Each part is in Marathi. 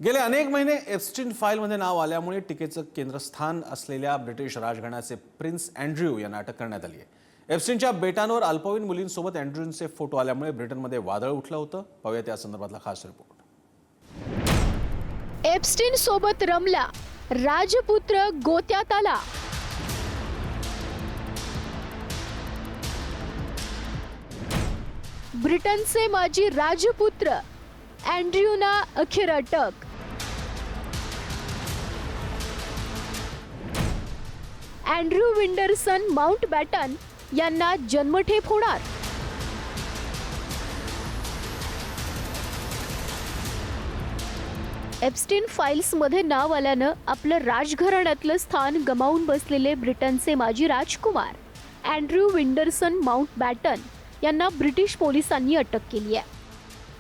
गेले अनेक महिने एप्स्टीन फाईलमध्ये नाव आल्यामुळे टीकेचं केंद्रस्थान असलेल्या ब्रिटिश राजघराण्याचे प्रिन्स अँड्र्यू यांना अटक करण्यात आली आहे। एप्स्टीनच्या बेटांवर अल्पवयीन मुलींसोबत अँड्र्यूचे फोटो आल्यामुळे ब्रिटनमध्ये वादळ उठलं होतं। पाहूया या संदर्भातला खास रिपोर्ट। एप्स्टीन सोबत रमला, राजपुत्र गोत्यात आला। ब्रिटनचे माजी राजपुत्र अँड्र्यूना अखेर अटक। अँड्र्यू विंडरसन माउंटबॅटन यांना जन्मठेप होणार। एप्स्टीन फाईल्समध्ये नाव आल्यानं आपलं राजघराण्यातलं स्थान गमावून बसलेले ब्रिटनचे माजी राजकुमार अँड्र्यू विंडरसन माउंटबॅटन यांना ब्रिटिश पोलिसांनी अटक केली आहे।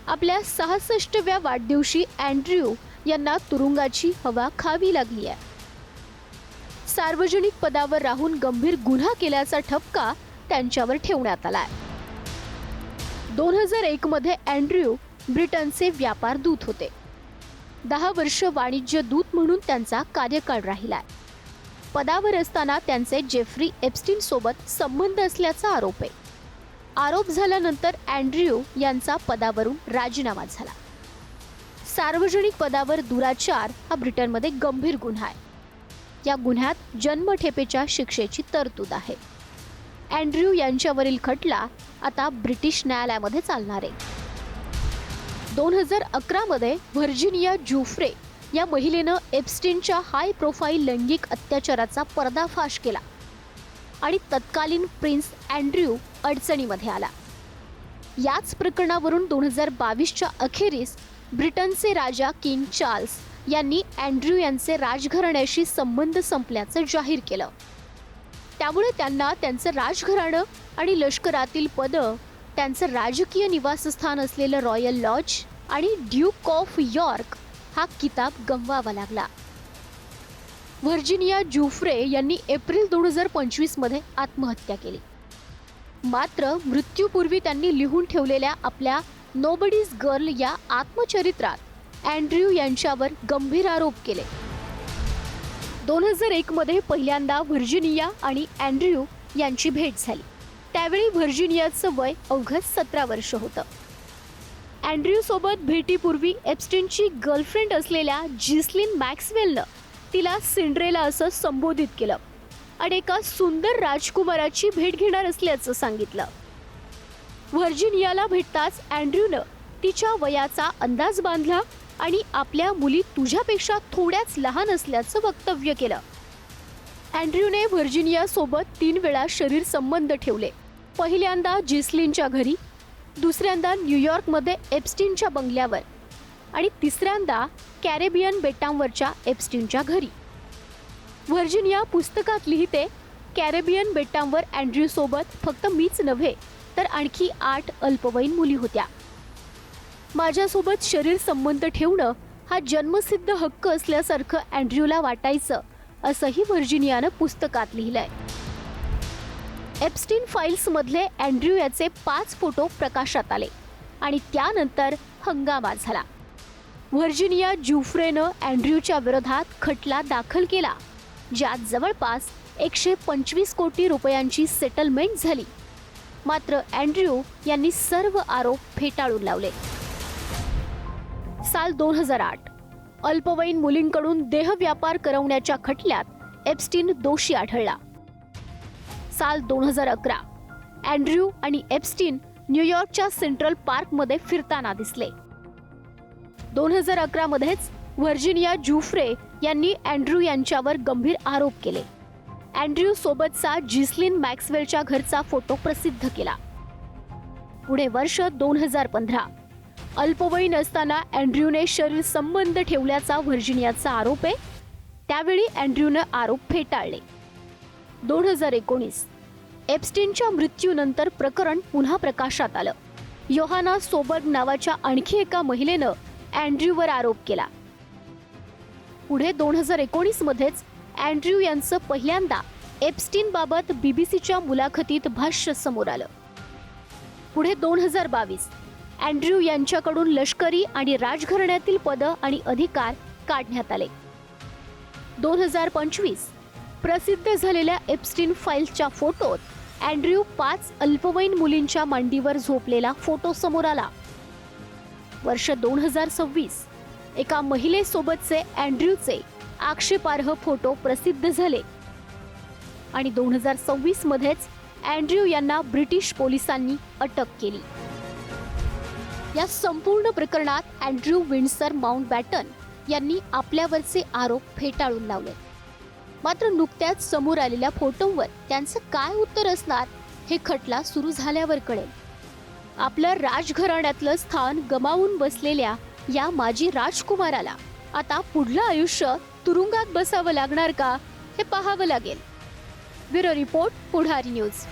आपल्या 66व्या वाढदिवशी अँड्र्यू यांना तुरुंगाची हवा खावी लागली आहे। सार्वजनिक पदावर राहून गंभीर गुन्हा केल्याचा ठपका त्यांच्यावर ठेवण्यात आलाय। 2001 मध्ये अँड्र्यू ब्रिटनचे व्यापार दूत होते। 10 वर्ष वाणिज्य दूत म्हणून त्यांचा कार्यकाळ राहिलाय। पदावर असताना त्यांचे जेफ्री एप्स्टीन सोबत संबंध असल्याचा आरोप आहे। आरोप झाल्यानंतर अँड्र्यू यांचा पदावरून राजीनामा झाला। सार्वजनिक पदावर दुराचार हा ब्रिटनमध्ये गंभीर गुन्हा आहे। या गुन्ह्यात जन्मठेपेच्या शिक्षेची तरतूद आहे। अँड्र्यू यांच्यावरील खटला आता ब्रिटिश न्यायालयामध्ये चालणार आहे। 2011 मध्ये व्हर्जिनिया जुफ्रे या महिलेनं एप्स्टीनच्या हाय प्रोफाईल लैंगिक अत्याचाराचा पर्दाफाश केला आणि तत्कालीन प्रिन्स अँड्र्यू अडचणीमध्ये आला। याच प्रकरणावरून 2022च्या अखेरीस ब्रिटनचे राजा किंग चार्ल्स यांनी अँड्र्यू यांचे राजघराण्याशी संबंध संपल्याचं जाहीर केलं। त्यामुळे त्यांना त्यांचं राजघराणं आणि लष्करातील पदं, त्यांचं राजकीय निवासस्थान असलेलं रॉयल लॉज आणि ड्यूक ऑफ यॉर्क हा किताब गमवावा लागला। व्हर्जिनिया जुफ्रे यांनी एप्रिल 2025 मध्ये आत्महत्या केली। मात्र मृत्यूपूर्वी त्यांनी लिहून ठेवलेल्या आपल्या नोबडीज गर्ल या आत्मचरित्रात अँड्र्यू यांच्यावर गंभीर आरोप केले। 2001 मध्ये पहिल्यांदा व्हर्जिनिया आणि अँड्र्यू यांची भेट झाली। त्यावेळी व्हर्जिनियाचं वय अवघं 17 वर्ष होतं। अँड्र्यू सोबत भेटीपूर्वी एप्स्टीनची गर्लफ्रेंड असलेल्या जिस्लिन मॅक्सवेलनं तिला सिंड्रेला असं संबोधित केलं आणि एका सुंदर राजकुमाराची भेट घेणार असल्याचं सांगितलं। व्हर्जिनियाला भेटताच अँड्र्यूनं तिच्या वयाचा अंदाज बांधला आणि आपल्या मुली तुझ्यापेक्षा थोड्याच लहान असल्याचं वक्तव्य केलं। अँड्र्यूने व्हर्जिनिया सोबत 3 वेळा शरीर संबंध ठेवले। पहिल्यांदा जिस्लिनच्या घरी, दुसऱ्यांदा न्यूयॉर्कमध्ये एप्स्टीनच्या बंगल्यावर आणि तिसऱ्यांदा कॅरेबियन बेटांवरच्या एप्स्टीनच्या घरी। व्हर्जिनिया पुस्तकात लिहिते, कॅरेबियन बेटांवर अँड्र्यू सोबत फक्त मीच नव्हे तर आणखी 8 अल्पवयीन मुली होत्या। माझ्यासोबत शरीर संबंध ठेवणं हा जन्मसिद्ध हक्क असल्यासारखं अँड्र्यूला वाटायचं, असंही व्हर्जिनियानं पुस्तकात लिहिलंय। एप्स्टीन फाईल्समधले अँड्र्यू याचे 5 फोटो प्रकाशात आले आणि त्यानंतर हंगामा झाला। व्हर्जिनिया जुफ्रेनं अँड्र्यूच्या विरोधात खटला दाखल केला, ज्यात जवळपास 125 कोटी रुपयांची सेटलमेंट झाली। मात्र अँड्र्यू यांनी सर्व आरोप फेटाळून लावले। साल 2008 अल्पवयीन मुलींकडून देहव्यापार करवण्याच्या खटल्यात एप्स्टीन दोषी आढळला। साल 2011 अँड्र्यू आणि एप्स्टीन न्यूयॉर्कच्या सेंट्रल पार्कमध्ये फिरताना दिसले। 2011 मध्येच व्हर्जिनिया जुफ्रे यांनी अँड्र्यू यांच्यावर गंभीर आरोप केले। अँड्र्यू सोबतचा जिस्लिन मॅक्सवेलच्या घरचा फोटो प्रसिद्ध केला। पुढे वर्ष 2015 अल्पवयीन असताना अँड्र्यूने शरीर संबंध ठेवल्याचा व्हर्जिनियाचा आरोप आहे। त्यावेळी अँड्र्यूने आरोप फेटाळले। 2019 एप्स्टीनच्या मृत्यूनंतर प्रकरण पुन्हा प्रकाशात आलं। योहाना सोबर्ग नावाच्या आणखी एका महिलेनं अँड्र्यूवर आरोप केला। पुढे 2019 मध्येच अँड्र्यू यांचं पहिल्यांदा एप्स्टीन बाबत बीबीसीच्या मुलाखतीत भाष्य समोर आलं। पुढे 2022 अँड्र्यू यांच्याकडून लष्करी आणि राजघराण्यातील पदं आणि अधिकार काढण्यात आले. 2025 प्रसिद्ध झालेल्या एप्स्टीन फाईल्सच्या फोटोत अँड्र्यू 5 अल्पवयीन मुलींच्या मांडीवर झोपलेला फोटो समोर आला. वर्ष 2026 एका महिलेसोबतचे अँड्र्यूचे आक्षेपार्ह फोटो प्रसिद्ध झाले आणि 2026 मध्येच अँड्र्यू यांना ब्रिटिश पोलिसांनी अटक केली. या संपूर्ण प्रकरणात अँड्र्यू विंडसर माउंटबॅटन यांनी आपल्यावरचे आरोप फेटाळून लावले. मात्र नुकत्याच समोर आलेल्या फोटोंवर त्यांचं काय उत्तर असणार हे खटला सुरू झाल्यावर कळेल. आपलं राजघराण्यातलं स्थान गमावून बसलेल्या या माजी राजकुमाराला आता पुढलं आयुष्य तुरुंगात बसावं लागणार का हे पाहावं लागेल. ब्युरो रिपोर्ट, पुढारी न्यूज.